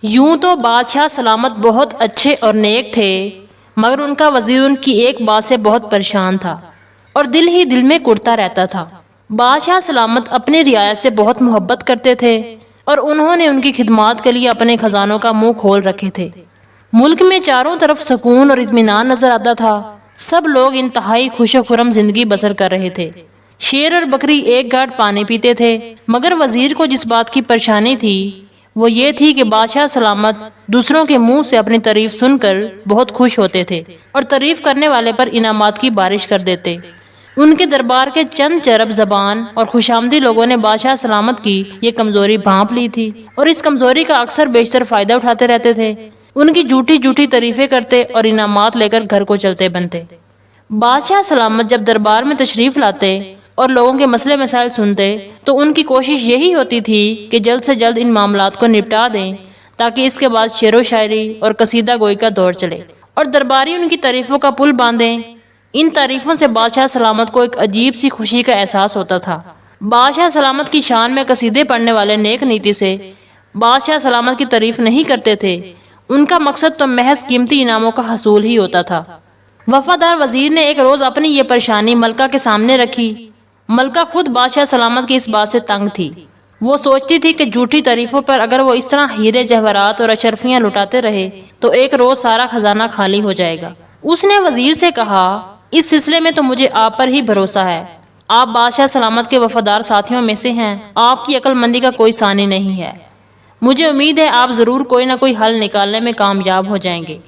یوں تو بادشاہ سلامت بہت اچھے اور نیک تھے، مگر ان کا وزیر ان کی ایک بات سے بہت پریشان تھا اور دل ہی دل میں کڑتا رہتا تھا۔ بادشاہ سلامت اپنی رعایا سے بہت محبت کرتے تھے اور انہوں نے ان کی خدمات کے لیے اپنے خزانوں کا منہ کھول رکھے تھے۔ ملک میں چاروں طرف سکون اور اطمینان نظر آتا تھا، سب لوگ انتہائی خوش و خرم زندگی بسر کر رہے تھے۔ شیر اور بکری ایک گھاٹ پانی پیتے تھے، مگر وزیر کو جس بات کی پریشانی تھی وہ یہ تھی کہ بادشاہ سلامت دوسروں کے منہ سے اپنی تعریف سن کر بہت خوش ہوتے تھے اور تعریف کرنے والے پر انعامات کی بارش کر دیتے۔ ان کے دربار کے چند چرب زبان اور خوشامدی لوگوں نے بادشاہ سلامت کی یہ کمزوری بھانپ لی تھی اور اس کمزوری کا اکثر بیشتر فائدہ اٹھاتے رہتے تھے۔ ان کی جھوٹی تعریفیں کرتے اور انعامات لے کر گھر کو چلتے بنتے۔ بادشاہ سلامت جب دربار میں تشریف لاتے اور لوگوں کے مسئلے مسائل سنتے تو ان کی کوشش یہی ہوتی تھی کہ جلد سے جلد ان معاملات کو نپٹا دیں تاکہ اس کے بعد شعر و شاعری اور قصیدہ گوئی کا دور چلے اور درباری ان کی تعریفوں کا پل باندھیں۔ ان تعریفوں سے بادشاہ سلامت کو ایک عجیب سی خوشی کا احساس ہوتا تھا۔ بادشاہ سلامت کی شان میں قصیدے پڑھنے والے نیک نیتی سے بادشاہ سلامت کی تعریف نہیں کرتے تھے، ان کا مقصد تو محض قیمتی انعاموں کا حصول ہی ہوتا تھا۔ وفادار وزیر نے ایک روز اپنی یہ پریشانی ملکہ کے سامنے رکھی۔ ملکہ خود بادشاہ سلامت کی اس بات سے تنگ تھی۔ وہ سوچتی تھی کہ جھوٹی تعریفوں پر اگر وہ اس طرح ہیرے جواہرات اور اشرفیاں لٹاتے رہے تو ایک روز سارا خزانہ خالی ہو جائے گا۔ اس نے وزیر سے کہا، اس سلسلے میں تو مجھے آپ پر ہی بھروسہ ہے، آپ بادشاہ سلامت کے وفادار ساتھیوں میں سے ہیں، آپ کی عقل مندی کا کوئی ثانی نہیں ہے، مجھے امید ہے آپ ضرور کوئی نہ کوئی حل نکالنے میں کامیاب ہو جائیں گے۔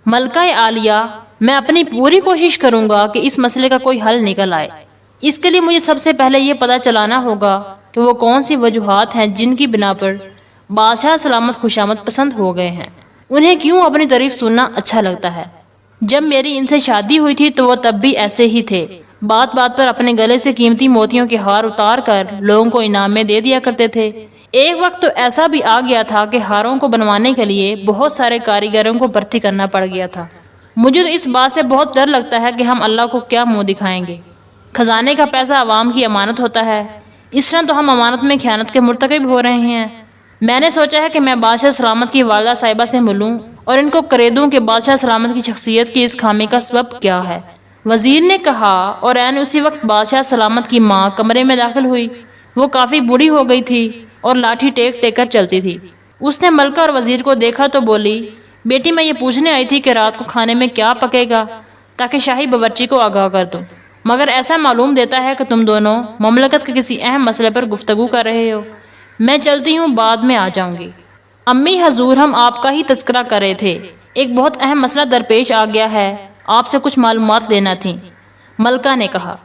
ملکہ عالیہ، میں اپنی پوری کوشش کروں گا کہ اس مسئلے کا کوئی حل نکل آئے۔ اس کے لیے مجھے سب سے پہلے یہ پتہ چلانا ہوگا کہ وہ کون سی وجوہات ہیں جن کی بنا پر بادشاہ سلامت خوشامد پسند ہو گئے ہیں، انہیں کیوں اپنی تعریف سننا اچھا لگتا ہے۔ جب میری ان سے شادی ہوئی تھی تو وہ تب بھی ایسے ہی تھے، بات بات پر اپنے گلے سے قیمتی موتیوں کے ہار اتار کر لوگوں کو انعام میں دے دیا کرتے تھے۔ ایک وقت تو ایسا بھی آ گیا تھا کہ ہاروں کو بنوانے کے لیے بہت سارے کاریگروں کو بھرتی کرنا پڑ گیا تھا۔ مجھے تو اس بات سے بہت ڈر لگتا ہے کہ ہم اللہ کو کیا منہ دکھائیں گے۔ خزانے کا پیسہ عوام کی امانت ہوتا ہے، اس طرح تو ہم امانت میں خیانت کے مرتکب ہو رہے ہیں۔ میں نے سوچا ہے کہ میں بادشاہ سلامت کی والدہ صاحبہ سے ملوں اور ان کو کرے دوں کہ بادشاہ سلامت کی شخصیت کی اس خامی کا سبب کیا ہے۔ وزیر نے کہا، اور عین اسی وقت بادشاہ سلامت کی ماں کمرے میں داخل ہوئی۔ وہ کافی بوڑھی ہو گئی تھی اور لاٹھی ٹیک ٹیک کر چلتی تھی۔ اس نے ملکہ اور وزیر کو دیکھا تو بولی، بیٹی میں یہ پوچھنے آئی تھی کہ رات کو کھانے میں کیا پکے گا تاکہ شاہی باورچی کو آگاہ کر دوں، مگر ایسا معلوم دیتا ہے کہ تم دونوں مملکت کے کسی اہم مسئلے پر گفتگو کر رہے ہو۔ میں چلتی ہوں، بعد میں آ جاؤں گی۔ امی حضور، ہم آپ کا ہی تذکرہ کر رہے تھے، ایک بہت اہم مسئلہ درپیش آ گیا ہے، آپ سے کچھ معلومات لینا تھیں۔ ملکہ نے کہا،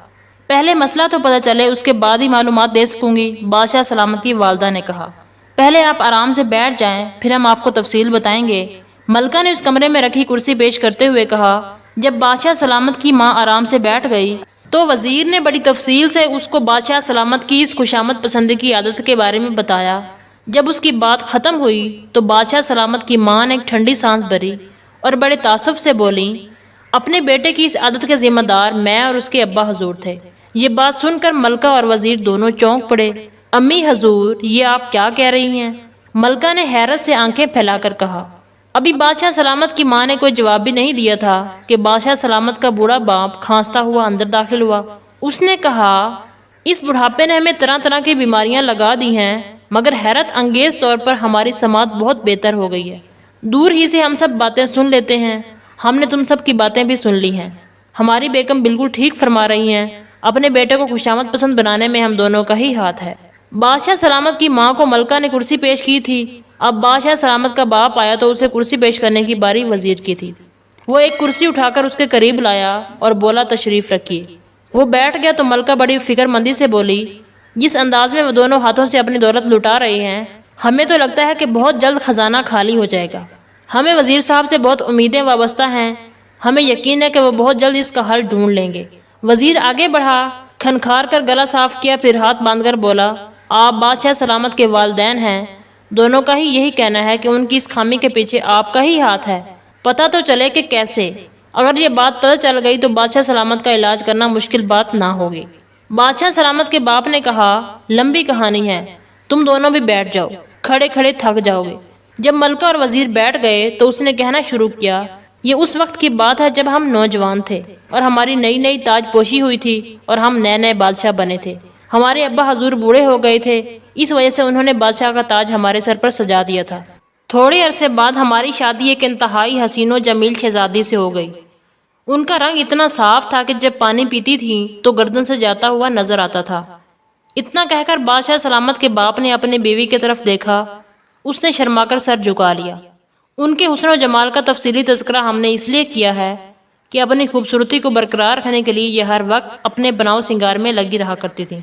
پہلے مسئلہ تو پتہ چلے، اس کے بعد ہی معلومات دے سکوں گی۔ بادشاہ سلامت کی والدہ نے کہا، پہلے آپ آرام سے بیٹھ جائیں، پھر ہم آپ کو تفصیل بتائیں گے۔ ملکہ نے اس کمرے میں رکھی کرسی پیش کرتے ہوئے کہا۔ جب بادشاہ سلامت کی ماں آرام سے بیٹھ گئی تو وزیر نے بڑی تفصیل سے اس کو بادشاہ سلامت کی اس خوشامد پسندی کی عادت کے بارے میں بتایا۔ جب اس کی بات ختم ہوئی تو بادشاہ سلامت کی ماں نے ایک ٹھنڈی سانس بھری اور بڑے تعصب سے بولی، اپنے بیٹے کی اس عادت کے ذمہ دار میں اور اس کے ابا حضور تھے۔ یہ بات سن کر ملکہ اور وزیر دونوں چونک پڑے۔ امی حضور، یہ آپ کیا کہہ رہی ہیں؟ ملکہ نے حیرت سے آنکھیں پھیلا کر کہا۔ ابھی بادشاہ سلامت کی ماں نے کوئی جواب بھی نہیں دیا تھا کہ بادشاہ سلامت کا بوڑھا باپ کھانستا ہوا اندر داخل ہوا۔ اس نے کہا، اس بڑھاپے نے ہمیں طرح طرح کی بیماریاں لگا دی ہیں، مگر حیرت انگیز طور پر ہماری سماعت بہت بہتر ہو گئی ہے۔ دور ہی سے ہم سب باتیں سن لیتے ہیں، ہم نے تم سب کی باتیں بھی سن لی ہیں۔ ہماری بیگم بالکل ٹھیک فرما رہی ہیں، اپنے بیٹے کو خوشامد پسند بنانے میں ہم دونوں کا ہی ہاتھ ہے۔ بادشاہ سلامت کی ماں کو ملکہ نے کرسی پیش کی تھی۔ اب بادشاہ سلامت کا باپ آیا تو اسے کرسی پیش کرنے کی باری وزیر کی تھی۔ وہ ایک کرسی اٹھا کر اس کے قریب لایا اور بولا، تشریف رکھیے۔ وہ بیٹھ گیا تو ملکہ بڑی فکر مندی سے بولی، جس انداز میں وہ دونوں ہاتھوں سے اپنی دولت لٹا رہے ہیں، ہمیں تو لگتا ہے کہ بہت جلد خزانہ خالی ہو جائے گا۔ ہمیں وزیر صاحب سے بہت امیدیں وابستہ ہیں، ہمیں یقین ہے کہ وہ بہت جلد اس کا حل ڈھونڈ لیں گے۔ وزیر آگے بڑھا، کھنکھار کر گلا صاف کیا، پھر ہاتھ باندھ کر بولا، آپ بادشاہ سلامت کے والدین ہیں، دونوں کا ہی یہی کہنا ہے کہ ان کی اس خامی کے پیچھے آپ کا ہی ہاتھ ہے۔ پتہ تو چلے کہ کیسے، اگر یہ بات پتہ چل گئی تو بادشاہ سلامت کا علاج کرنا مشکل بات نہ ہوگی۔ بادشاہ سلامت کے باپ نے کہا، لمبی کہانی ہے، تم دونوں بھی بیٹھ جاؤ، کھڑے کھڑے تھک جاؤ گے۔ جب ملکہ اور وزیر بیٹھ گئے تو اس نے کہنا شروع کیا، یہ اس وقت کی بات ہے جب ہم نوجوان تھے اور ہماری نئی نئی تاج پوشی ہوئی تھی اور ہم نئے نئے بادشاہ بنے تھے۔ ہمارے ابا حضور بوڑھے ہو گئے تھے، اس وجہ سے انہوں نے بادشاہ کا تاج ہمارے سر پر سجا دیا تھا۔ تھوڑے عرصے بعد ہماری شادی ایک انتہائی حسین و جمیل شہزادی سے ہو گئی۔ ان کا رنگ اتنا صاف تھا کہ جب پانی پیتی تھی تو گردن سے جاتا ہوا نظر آتا تھا۔ اتنا کہہ کر بادشاہ سلامت کے باپ نے اپنی بیوی کی طرف دیکھا، اس نے شرما کر سر جھکا لیا۔ ان کے حسن و جمال کا تفصیلی تذکرہ ہم نے اس لیے کیا ہے کہ اپنی خوبصورتی کو برقرار رکھنے کے لیے یہ ہر وقت اپنے بناؤ سنگار میں لگی رہا کرتی تھی۔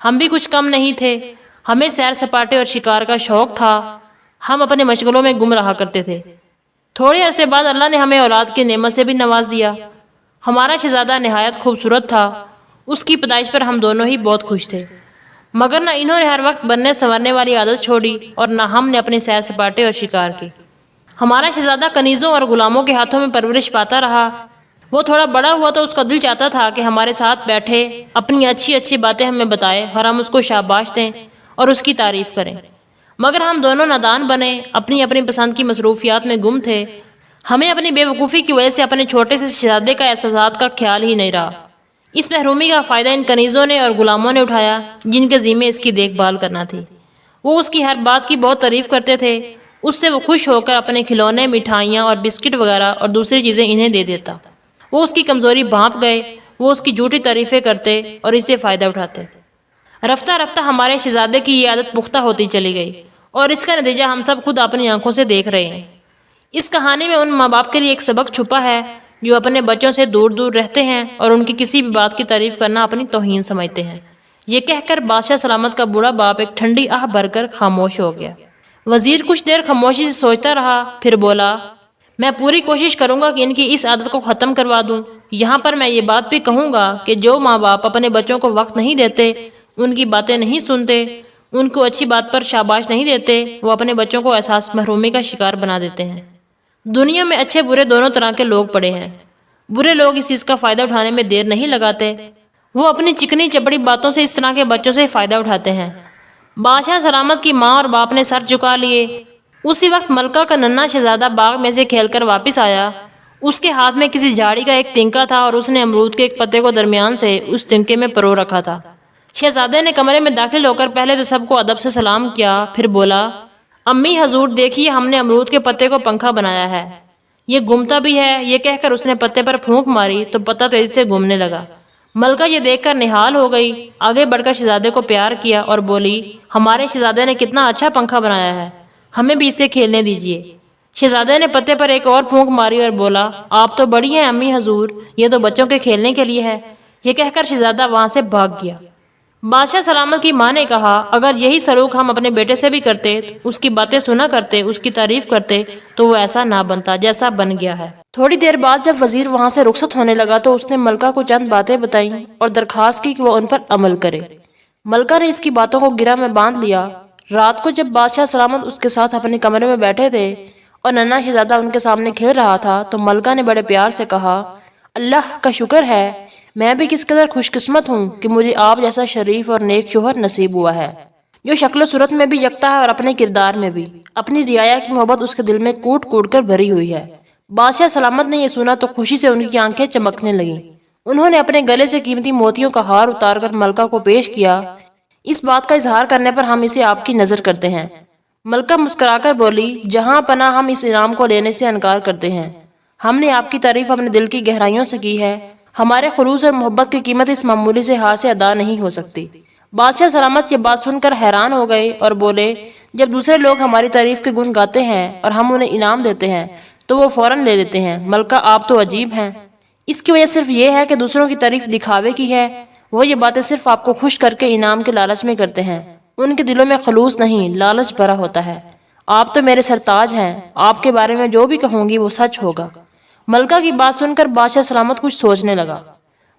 ہم بھی کچھ کم نہیں تھے، ہمیں سیر سپاٹے اور شکار کا شوق تھا، ہم اپنے مشغلوں میں گم رہا کرتے تھے۔ تھوڑے عرصے بعد اللہ نے ہمیں اولاد کی نعمت سے بھی نواز دیا۔ ہمارا شہزادہ نہایت خوبصورت تھا، اس کی پیدائش پر ہم دونوں ہی بہت خوش تھے، مگر نہ انہوں نے ہر وقت بننے سنورنے والی عادت چھوڑی اور نہ ہم نے اپنے سیر سپاٹے اور شکار کی۔ ہمارا شہزادہ کنیزوں اور غلاموں کے ہاتھوں میں پرورش پاتا رہا۔ وہ تھوڑا بڑا ہوا تو اس کا دل چاہتا تھا کہ ہمارے ساتھ بیٹھے، اپنی اچھی اچھی باتیں ہمیں بتائے اور ہم اس کو شاباش دیں اور اس کی تعریف کریں، مگر ہم دونوں نادان بنے، اپنی اپنی پسند کی مصروفیات میں گم تھے۔ ہمیں اپنی بے وقوفی کی وجہ سے اپنے چھوٹے سے شہزادے کا احساسات کا خیال ہی نہیں رہا۔ اس محرومی کا فائدہ ان کنیزوں نے اور غلاموں نے اٹھایا جن کے ذمے اس کی دیکھ بھال کرنا تھی۔ وہ اس کی ہر بات کی بہت تعریف کرتے تھے، اس سے وہ خوش ہو کر اپنے کھلونے، مٹھائیاں اور بسکٹ وغیرہ اور دوسری چیزیں انہیں دے دیتا۔ وہ اس کی کمزوری بھانپ گئے، وہ اس کی جھوٹی تعریفیں کرتے اور اس سے فائدہ اٹھاتے۔ رفتہ رفتہ ہمارے شہزادے کی یہ عادت پختہ ہوتی چلی گئی اور اس کا نتیجہ ہم سب خود اپنی آنکھوں سے دیکھ رہے ہیں۔ اس کہانی میں ان ماں باپ کے لیے ایک سبق چھپا ہے جو اپنے بچوں سے دور دور رہتے ہیں اور ان کی کسی بھی بات کی تعریف کرنا اپنی توہین سمجھتے ہیں۔ یہ کہہ کر بادشاہ سلامت کا بوڑھا باپ ایک ٹھنڈی آہ بھر کر خاموش ہو گیا۔ وزیر کچھ دیر خاموشی سے سوچتا رہا، پھر بولا، میں پوری کوشش کروں گا کہ ان کی اس عادت کو ختم کروا دوں۔ یہاں پر میں یہ بات بھی کہوں گا کہ جو ماں باپ اپنے بچوں کو وقت نہیں دیتے، ان کی باتیں نہیں سنتے، ان کو اچھی بات پر شاباش نہیں دیتے، وہ اپنے بچوں کو احساس محرومی کا شکار بنا دیتے ہیں۔ دنیا میں اچھے برے دونوں طرح کے لوگ پڑے ہیں۔ برے لوگ اس چیز کا فائدہ اٹھانے میں دیر نہیں لگاتے، وہ اپنی چکنی چپڑی باتوں سے اس طرح کے بچوں سے فائدہ اٹھاتے ہیں۔ بادشاہ سلامت کی ماں اور باپ نے سر جھکا لیے۔ اسی وقت ملکہ کا ننھا شہزادہ باغ میں سے کھیل کر واپس آیا۔ اس کے ہاتھ میں کسی جھاڑی کا ایک تنکا تھا اور اس نے امرود کے ایک پتے کو درمیان سے اس تنکے میں پرو رکھا تھا۔ شہزادے نے کمرے میں داخل ہو کر پہلے تو سب کو ادب سے سلام کیا، پھر بولا، امی حضور دیکھیے، ہم نے امرود کے پتے کو پنکھا بنایا ہے، یہ گھومتا بھی ہے۔ یہ کہہ کر اس نے پتے پر پھونک ماری تو پتا تیزی سے گھومنے لگا۔ ملکہ یہ دیکھ کر نہال ہو گئی، آگے بڑھ کر شہزادے کو پیار کیا اور بولی، ہمارے شہزادے نے کتنا اچھا پنکھا بنایا ہے، ہمیں بھی اسے کھیلنے دیجیے۔ شہزادے نے پتے پر ایک اور پھونک ماری اور بولا، آپ تو بڑی ہیں امی حضور، یہ تو بچوں کے کھیلنے کے لیے ہے۔ یہ کہہ کر شہزادہ وہاں سے بھاگ گیا۔ بادشاہ سلامت کی ماں نے کہا، اگر یہی سلوک ہم اپنے بیٹے سے بھی کرتے، اس کی باتیں سنا کرتے، اس کی تعریف کرتے، تو وہ ایسا نہ بنتا جیسا بن گیا ہے۔ تھوڑی دیر بعد جب وزیر وہاں سے رخصت ہونے لگا تو اس نے ملکہ کو چند باتیں بتائیں اور درخواست کی کہ وہ ان پر عمل کرے۔ ملکہ نے اس کی باتوں کو گرہ میں باندھ لیا۔ رات کو جب بادشاہ سلامت اس کے ساتھ اپنے کمرے میں بیٹھے تھے اور ننھا شہزادہ ان کے سامنے کھیل رہا تھا تو ملکہ نے بڑے پیار سے کہا، اللہ کا شکر ہے، میں بھی کس قدر خوش قسمت ہوں کہ مجھے آپ جیسا شریف اور نیک شوہر نصیب ہوا ہے، جو شکل و صورت میں بھی یکتا ہے اور اپنے کردار میں بھی۔ اپنی رعایا کی محبت اس کے دل میں کوٹ کوٹ کر بھری ہوئی ہے۔ بادشاہ سلامت نے یہ سنا تو خوشی سے ان کی آنکھیں چمکنے لگیں۔ انہوں نے اپنے گلے سے قیمتی موتیوں کا ہار اتار کر ملکہ کو پیش کیا۔ اس بات کا اظہار کرنے پر ہم اسے آپ کی نظر کرتے ہیں۔ ملکہ مسکرا کر بولی، جہاں پناہ ہم اس انعام کو لینے سے انکار کرتے ہیں۔ ہم نے آپ کی تعریف اپنے دل کی گہرائیوں سے کی ہے، ہمارے خلوص اور محبت کی قیمت اس معمولی سے ہار سے ادا نہیں ہو سکتی۔ بادشاہ سلامت یہ بات سن کر حیران ہو گئے اور بولے، جب دوسرے لوگ ہماری تعریف کے گن گاتے ہیں اور ہم انہیں انعام دیتے ہیں تو وہ فوراً لے لیتے ہیں۔ ملکہ آپ تو عجیب ہیں، اس کی وجہ صرف یہ ہے کہ دوسروں کی تعریف دکھاوے کی ہے، وہ یہ باتیں صرف آپ کو خوش کر کے انعام کے لالچ میں کرتے ہیں، ان کے دلوں میں خلوص نہیں، لالچ بھرا ہوتا ہے۔ آپ تو میرے سرتاج ہیں، آپ کے بارے میں جو بھی کہوں گی وہ سچ ہوگا۔ ملکہ کی بات سن کر بادشاہ سلامت کچھ سوچنے لگا۔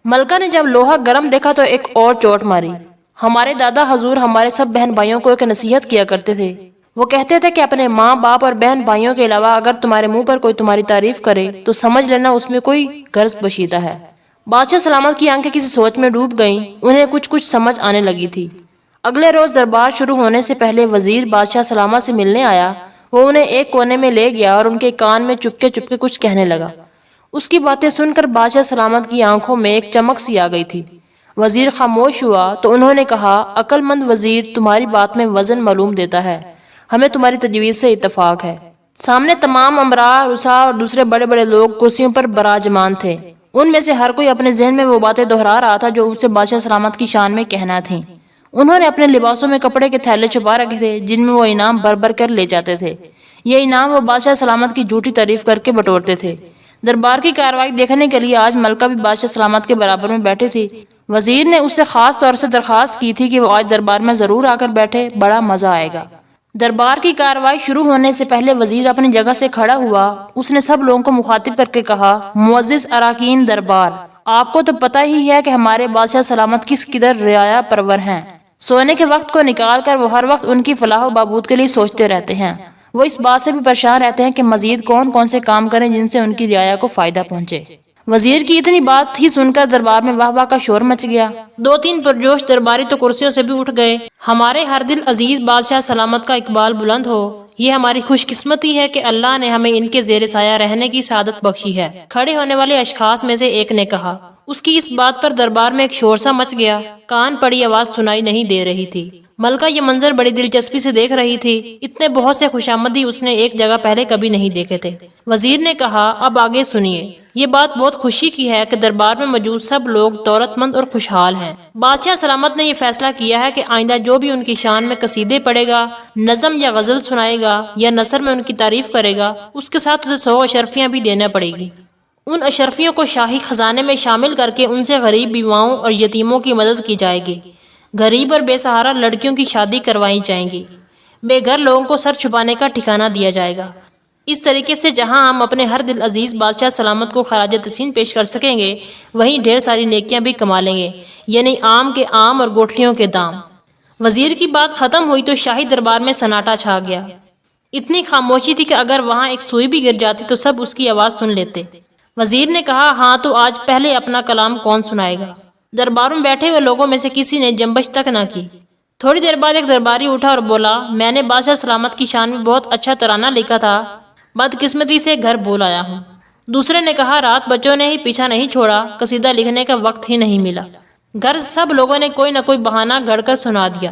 ملکہ نے جب لوہا گرم دیکھا تو ایک اور چوٹ ماری۔ ہمارے دادا حضور ہمارے سب بہن بھائیوں کو ایک نصیحت کیا کرتے تھے، وہ کہتے تھے کہ اپنے ماں باپ اور بہن بھائیوں کے علاوہ اگر تمہارے منہ پر کوئی تمہاری تعریف کرے تو سمجھ لینا اس میں کوئی غرض پوشیدہ ہے۔ بادشاہ سلامت کی آنکھیں کسی سوچ میں ڈوب گئیں، انہیں کچھ سمجھ آنے لگی تھی۔ اگلے روز دربار شروع ہونے سے پہلے وزیر بادشاہ سلامت سے ملنے آیا۔ وہ انہیں ایک کونے میں لے گیا اور ان کے کان میں چپکے چپکے کچھ کہنے لگا۔ اس کی باتیں سن کر بادشاہ سلامت کی آنکھوں میں ایک چمک سی آ گئی تھی۔ وزیر خاموش ہوا تو انہوں نے کہا، عقل مند وزیر، تمہاری بات میں وزن معلوم دیتا ہے، ہمیں تمہاری تجویز سے اتفاق ہے۔ سامنے تمام امراء، رؤساء اور دوسرے بڑے بڑے لوگ کرسیوں پر براجمان تھے۔ ان میں سے ہر کوئی اپنے ذہن میں وہ باتیں دہرا رہا تھا جو اسے بادشاہ سلامت کی شان میں کہنا تھیں۔ انہوں نے اپنے لباسوں میں کپڑے کے تھیلے چھپا رکھے تھے جن میں وہ انعام بھر بھر کر لے جاتے تھے۔ یہ انعام وہ بادشاہ سلامت کی جھوٹی تعریف کر کے بٹورتے تھے۔ دربار کی کارروائی دیکھنے کے لیے آج ملکہ بھی بادشاہ سلامت کے برابر میں بیٹھی تھی۔ وزیر نے اس سے خاص طور سے درخواست کی تھی کہ وہ آج دربار میں ضرور آ کر بیٹھے، بڑا مزہ آئے گا۔ دربار کی کارروائی شروع ہونے سے پہلے وزیر اپنی جگہ سے کھڑا ہوا۔ اس نے سب لوگوں کو مخاطب کر کے کہا، معزز اراکین دربار، آپ کو تو پتہ ہی ہے کہ ہمارے بادشاہ سلامت کس قدر رعایا پرور ہیں۔ سونے کے وقت کو نکال کر وہ ہر وقت ان کی فلاح و بہبود کے لیے سوچتے رہتے ہیں۔ وہ اس بات سے بھی پریشان رہتے ہیں کہ مزید کون کون سے کام کریں جن سے ان کی رعایا کو فائدہ پہنچے۔ وزیر کی اتنی بات ہی سن کر دربار میں واہ واہ کا شور مچ گیا۔ دو تین پرجوش درباری تو کرسیوں سے بھی اٹھ گئے۔ ہمارے ہر دل عزیز بادشاہ سلامت کا اقبال بلند ہو۔ یہ ہماری خوش قسمتی ہے کہ اللہ نے ہمیں ان کے زیر سایہ رہنے کی سعادت بخشی ہے، کھڑے ہونے والے اشخاص میں سے ایک نے کہا۔ اس کی اس بات پر دربار میں ایک شور سا مچ گیا۔ کان پڑی آواز سنائی نہیں دے رہی تھی۔ ملکہ یہ منظر بڑی دلچسپی سے دیکھ رہی تھی۔ اتنے بہت سے خوشامدی اس نے ایک جگہ پہلے کبھی نہیں دیکھے تھے۔ وزیر نے کہا، اب آگے سنیے۔ یہ بات بہت خوشی کی ہے کہ دربار میں موجود سب لوگ دولت مند اور خوشحال ہیں۔ بادشاہ سلامت نے یہ فیصلہ کیا ہے کہ آئندہ جو بھی ان کی شان میں قصیدے پڑھے گا، نظم یا غزل سنائے گا یا نثر میں ان کی تعریف کرے گا، اس کے ساتھ اسے 100 اشرفیاں بھی دینا پڑے گی۔ ان اشرفیوں کو شاہی خزانے میں شامل کر کے ان سے غریب بیواؤں اور یتیموں کی مدد کی جائے گی۔ غریب اور بے سہارا لڑکیوں کی شادی کروائی جائیں گی۔ بے گھر لوگوں کو سر چھپانے کا ٹھکانہ دیا جائے گا۔ اس طریقے سے جہاں ہم اپنے ہر دل عزیز بادشاہ سلامت کو خراج تحسین پیش کر سکیں گے، وہیں ڈھیر ساری نیکیاں بھی کما لیں گے، یعنی آم کے آم اور گوٹھلیوں کے دام۔ وزیر کی بات ختم ہوئی تو شاہی دربار میں سناٹا چھا گیا۔ اتنی خاموشی تھی کہ اگر وہاں ایک سوئی بھی گر جاتی تو سب اس کی آواز سن لیتے۔ وزیر نے کہا، ہاں تو آج پہلے اپنا کلام کون سنائے گا؟ دربار میں بیٹھے ہوئے لوگوں میں سے کسی نے جنبش تک نہ کی۔ تھوڑی دیر بعد ایک درباری اٹھا اور بولا، میں نے بادشاہ سلامت کی شان میں بہت اچھا ترانہ لکھا تھا، بدقسمتی سے گھر بھول آیا ہوں۔ دوسرے نے کہا، رات بچوں نے ہی پیچھا نہیں چھوڑا، قصیدہ لکھنے کا وقت ہی نہیں ملا۔ گھر سب لوگوں نے کوئی نہ کوئی بہانہ گھڑ کر سنا دیا۔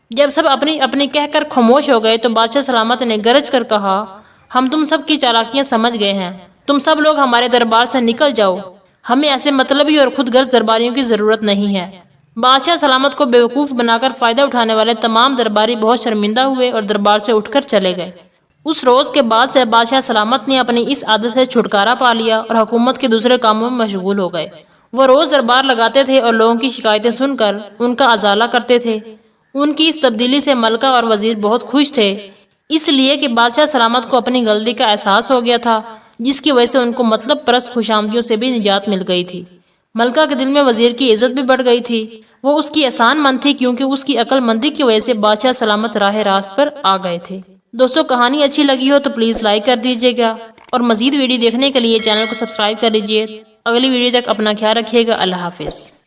جب سب اپنی اپنی کہہ کر خاموش ہو گئے تو بادشاہ سلامت نے گرج کر کہا، ہم تم سب کی چالاکیاں سمجھ گئے ہیں، تم سب لوگ ہمارے دربار سے نکل جاؤ، ہمیں ایسے مطلبی اور خود غرض درباریوں کی ضرورت نہیں ہے۔ بادشاہ سلامت کو بیوقوف بنا کر فائدہ اٹھانے والے تمام درباری بہت شرمندہ ہوئے اور دربار سے اٹھ کر چلے گئے۔ اس روز کے بعد سے بادشاہ سلامت نے اپنی اس عادت سے چھٹکارا پا لیا اور حکومت کے دوسرے کاموں میں مشغول ہو گئے۔ وہ روز دربار لگاتے تھے اور لوگوں کی شکایتیں سن کر ان کا ازالہ کرتے تھے۔ ان کی اس تبدیلی سے ملکہ اور وزیر بہت خوش تھے، اس لیے کہ بادشاہ سلامت کو اپنی غلطی کا احساس ہو گیا تھا، جس کی وجہ سے ان کو مطلب پرست خوشامدیوں سے بھی نجات مل گئی تھی۔ ملکہ کے دل میں وزیر کی عزت بھی بڑھ گئی تھی۔ وہ اس کی احسان مند تھی کیونکہ اس کی عقل مندی کی وجہ سے بادشاہ سلامت راہ راست پر آ گئے تھے۔ دوستو، کہانی اچھی لگی ہو تو پلیز لائک کر دیجیے گا اور مزید ویڈیو دیکھنے کے لیے چینل کو سبسکرائب کر لیجیے۔ اگلی ویڈیو تک اپنا خیال رکھیے گا۔ اللہ حافظ۔